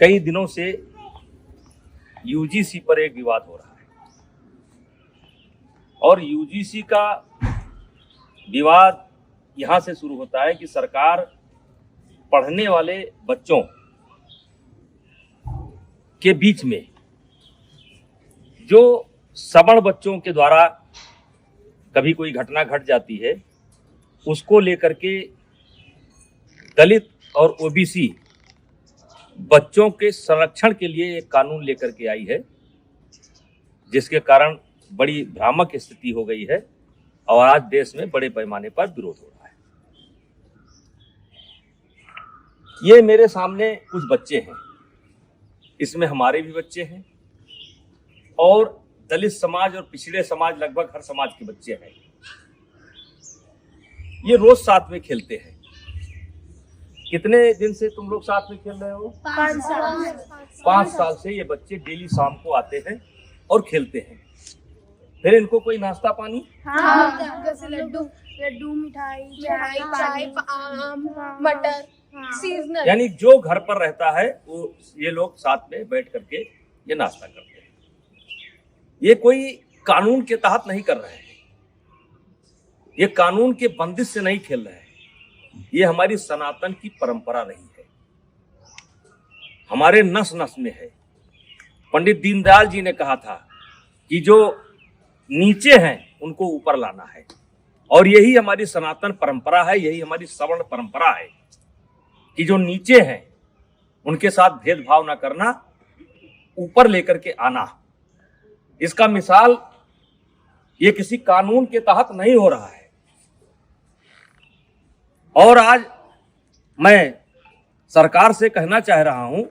कई दिनों से यूजीसी पर एक विवाद हो रहा है और यूजीसी का विवाद यहाँ से शुरू होता है कि सरकार पढ़ने वाले बच्चों के बीच में जो सवर्ण बच्चों के द्वारा कभी कोई घटना घट जाती है उसको लेकर के दलित और ओबीसी बच्चों के संरक्षण के लिए एक कानून लेकर के आई है, जिसके कारण बड़ी भ्रामक स्थिति हो गई है और आज देश में बड़े पैमाने पर विरोध हो रहा है। ये मेरे सामने कुछ बच्चे हैं, इसमें हमारे भी बच्चे हैं और दलित समाज और पिछड़े समाज लगभग हर समाज के बच्चे हैं। ये रोज साथ में खेलते हैं। कितने दिन से तुम लोग साथ में खेल रहे हो? 5 साल। 5 साल से ये बच्चे डेली शाम को आते हैं और खेलते हैं। फिर इनको कोई नाश्ता पानी? हाँ, जैसे लड्डू मिठाई चाय आम मटर सीजनल, यानी जो घर पर रहता है वो ये लोग साथ में बैठ करके ये नाश्ता करते हैं। ये कोई कानून के तहत नहीं कर रहे हैं, ये कानून के बंदिश से नहीं खेल रहे हैं। ये हमारी सनातन की परंपरा रही है, हमारे नस नस में है। पंडित दीनदयाल जी ने कहा था कि जो नीचे हैं उनको ऊपर लाना है, और यही हमारी सनातन परंपरा है, यही हमारी सवर्ण परंपरा है कि जो नीचे हैं उनके साथ भेदभाव ना करना, ऊपर लेकर के आना। इसका मिसाल ये किसी कानून के तहत नहीं हो रहा है। और आज मैं सरकार से कहना चाह रहा हूं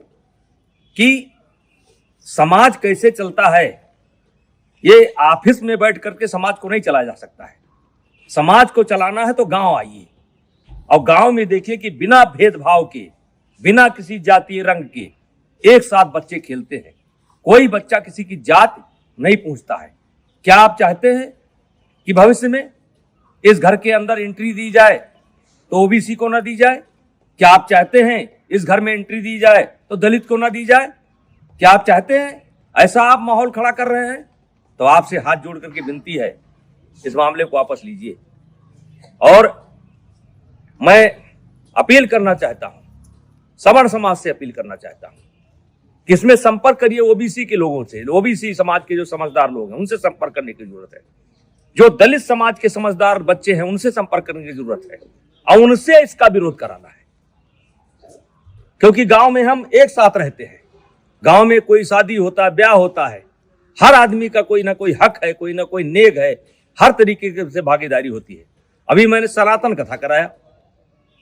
कि समाज कैसे चलता है, ये ऑफिस में बैठ करके समाज को नहीं चलाया जा सकता है। समाज को चलाना है तो गांव आइए और गांव में देखिए कि बिना भेदभाव के, बिना किसी जातीय रंग के एक साथ बच्चे खेलते हैं। कोई बच्चा किसी की जात नहीं पूछता है। क्या आप चाहते हैं कि भविष्य में इस घर के अंदर एंट्री दी जाए तो ओबीसी को ना दी जाए? क्या आप चाहते हैं इस घर में एंट्री दी जाए तो दलित को ना दी जाए? क्या आप चाहते हैं ऐसा आप माहौल खड़ा कर रहे हैं? तो आपसे हाथ जोड़ करके विनती है, इस मामले को वापस लीजिए। और मैं अपील करना चाहता हूं, सवर्ण समाज से अपील करना चाहता हूं कि इसमें संपर्क करिए ओबीसी के लोगों से। ओबीसी समाज के जो समझदार लोग हैं उनसे संपर्क करने की जरूरत है। जो दलित समाज के समझदार बच्चे हैं उनसे संपर्क करने की जरूरत है और उनसे इसका विरोध कराना है, क्योंकि गांव में हम एक साथ रहते हैं। गांव में कोई शादी होता है, ब्याह होता है, हर आदमी का कोई ना कोई हक है, कोई ना कोई नेग है, हर तरीके से भागीदारी होती है। अभी मैंने सनातन कथा कराया,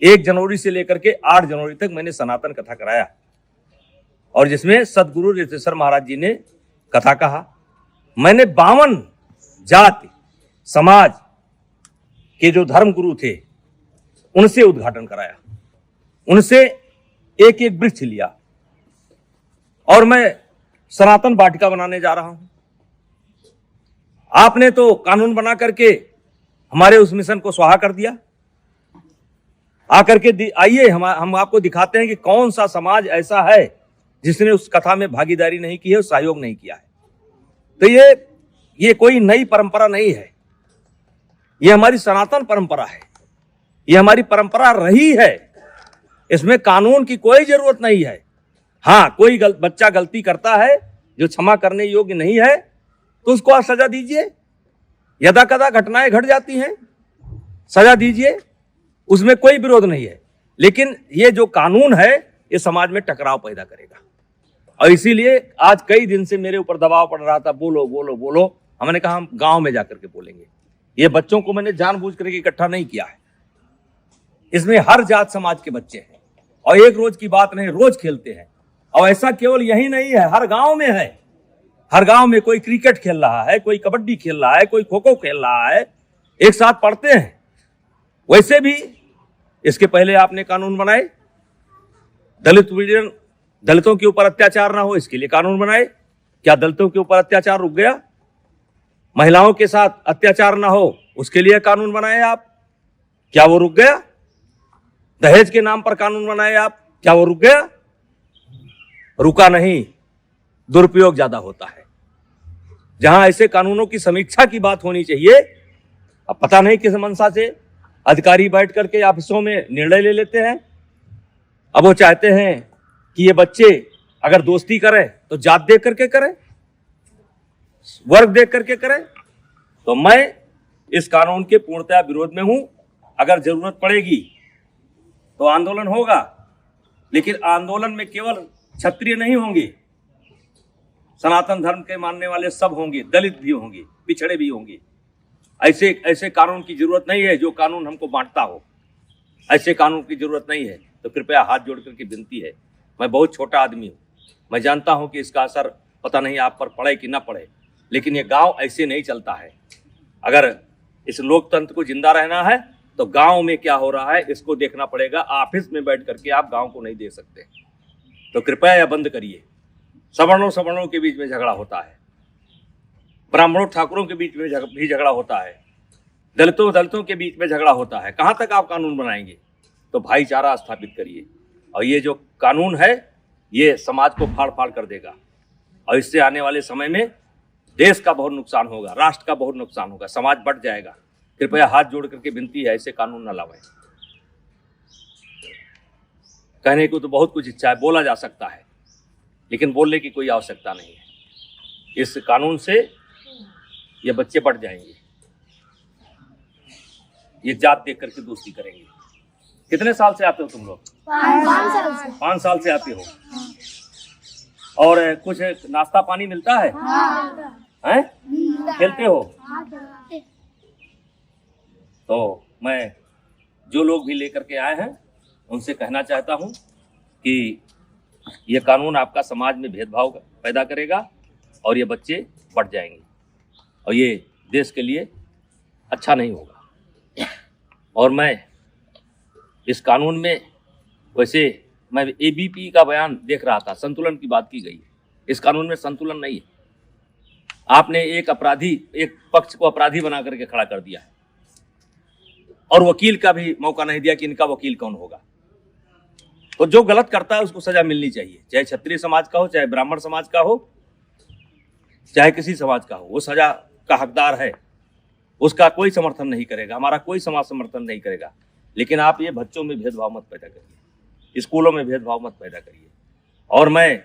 1 जनवरी से लेकर के 8 जनवरी तक मैंने सनातन कथा कराया, और जिसमें सदगुरु रितेश्वर महाराज जी ने कथा कहा। मैंने 52 जाति समाज के जो धर्म गुरु थे उनसे उद्घाटन कराया, उनसे एक एक वृक्ष लिया, और मैं सनातन वाटिका बनाने जा रहा हूं। आपने तो कानून बना करके हमारे उस मिशन को स्वाहा कर दिया। आकर के आइए, हम आपको दिखाते हैं कि कौन सा समाज ऐसा है जिसने उस कथा में भागीदारी नहीं की है, सहयोग नहीं किया है। तो ये कोई नई परंपरा नहीं है, ये हमारी सनातन परंपरा है, ये हमारी परंपरा रही है। इसमें कानून की कोई जरूरत नहीं है। हाँ, कोई बच्चा गलती करता है जो क्षमा करने योग्य नहीं है तो उसको आप सजा दीजिए। यदा कदा घटनाएं घट जाती हैं, सजा दीजिए, उसमें कोई विरोध नहीं है। लेकिन ये जो कानून है ये समाज में टकराव पैदा करेगा, और इसीलिए आज कई दिन से मेरे ऊपर दबाव पड़ रहा था, बोलो बोलो बोलो। हमने कहा हम गांव में जाकर के बोलेंगे। ये बच्चों को मैंने जानबूझ करके इकट्ठा नहीं किया है, इसमें हर जात समाज के बच्चे हैं और एक रोज की बात नहीं, रोज खेलते हैं। और ऐसा केवल यही नहीं है, हर गांव में है। हर गांव में कोई क्रिकेट खेल रहा है, कोई कबड्डी खेल रहा है, कोई खो खो खेल रहा है, एक साथ पढ़ते हैं। वैसे भी इसके पहले आपने कानून बनाए, दलितों के ऊपर अत्याचार ना हो इसके लिए कानून बनाए। क्या दलितों के ऊपर अत्याचार रुक गया? महिलाओं के साथ अत्याचार ना हो उसके लिए कानून बनाए आप, क्या वो रुक गया? दहेज के नाम पर कानून बनाए आप, क्या वो रुक गया? रुका नहीं, दुरुपयोग ज्यादा होता है। जहां ऐसे कानूनों की समीक्षा की बात होनी चाहिए, अब पता नहीं किस मंशा से अधिकारी बैठ करके ऑफिसों में निर्णय ले लेते हैं। अब वो चाहते हैं कि ये बच्चे अगर दोस्ती करें तो जात देख करके करें, वर्ग देख करके करें। तो मैं इस कानून के पूर्णतया विरोध में हूं। अगर जरूरत पड़ेगी तो आंदोलन होगा, लेकिन आंदोलन में केवल क्षत्रिय नहीं होंगे, सनातन धर्म के मानने वाले सब होंगे, दलित भी होंगे, पिछड़े भी होंगे। ऐसे कानून की जरूरत नहीं है जो कानून हमको बांटता हो। ऐसे कानून की जरूरत नहीं है। तो कृपया हाथ जोड़ करके विनती है, मैं बहुत छोटा आदमी हूँ, मैं जानता हूँ कि इसका असर पता नहीं आप पर पड़े कि ना पड़े, लेकिन ये गांव ऐसे नहीं चलता है। अगर इस लोकतंत्र को जिंदा रहना है तो गांव में क्या हो रहा है इसको देखना पड़ेगा। ऑफिस में बैठ करके आप गांव को नहीं देख सकते। तो कृपया यह बंद करिए। सवर्णों के बीच में झगड़ा होता है, ब्राह्मणों ठाकुरों के बीच में भी झगड़ा होता है, दलितों के बीच में झगड़ा होता है। कहाँ तक आप कानून बनाएंगे? तो भाईचारा स्थापित करिए। और ये जो कानून है ये समाज को फाड़ फाड़ कर देगा, और इससे आने वाले समय में देश का बहुत नुकसान होगा, राष्ट्र का बहुत नुकसान होगा, समाज बढ़ जाएगा। कृपया हाथ जोड़ करके विनती है, ऐसे कानून न लाएं। कहने को तो बहुत कुछ इच्छा है, बोला जा सकता है, लेकिन बोलने की कोई आवश्यकता नहीं है। इस कानून से ये बच्चे बढ़ जाएंगे, ये जात देख करके दोस्ती करेंगे। कितने साल से आते हो तुम लोग? 5 साल से आते हो। और कुछ नाश्ता पानी मिलता है? हैं? खेलते हो? तो मैं जो लोग भी लेकर के आए हैं उनसे कहना चाहता हूं कि यह कानून आपका समाज में भेदभाव पैदा करेगा और ये बच्चे बढ़ जाएंगे, और ये देश के लिए अच्छा नहीं होगा। और मैं इस कानून में, वैसे मैं एबीपी का बयान देख रहा था, संतुलन की बात की गई है। इस कानून में संतुलन नहीं है। आपने एक पक्ष को अपराधी बना करके खड़ा कर दिया है, और वकील का भी मौका नहीं दिया कि इनका वकील कौन होगा। तो जो गलत करता है उसको सजा मिलनी चाहिए, चाहे क्षत्रिय समाज का हो, चाहे ब्राह्मण समाज का हो, चाहे किसी समाज का हो, वो सजा का हकदार है। उसका कोई समर्थन नहीं करेगा, हमारा कोई समाज समर्थन नहीं करेगा। लेकिन आप ये बच्चों में भेदभाव मत पैदा करिए, स्कूलों में भेदभाव मत पैदा करिए। और मैं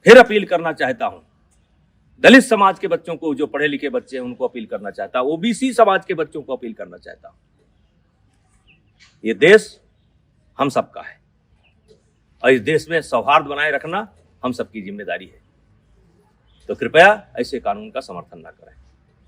फिर अपील करना चाहता हूं दलित समाज के बच्चों को, जो पढ़े लिखे बच्चे हैं उनको अपील करना चाहता हूं, ओबीसी समाज के बच्चों को अपील करना चाहता हूं। ये देश हम सबका है, और इस देश में सौहार्द बनाए रखना हम सबकी जिम्मेदारी है। तो कृपया ऐसे कानून का समर्थन ना करें।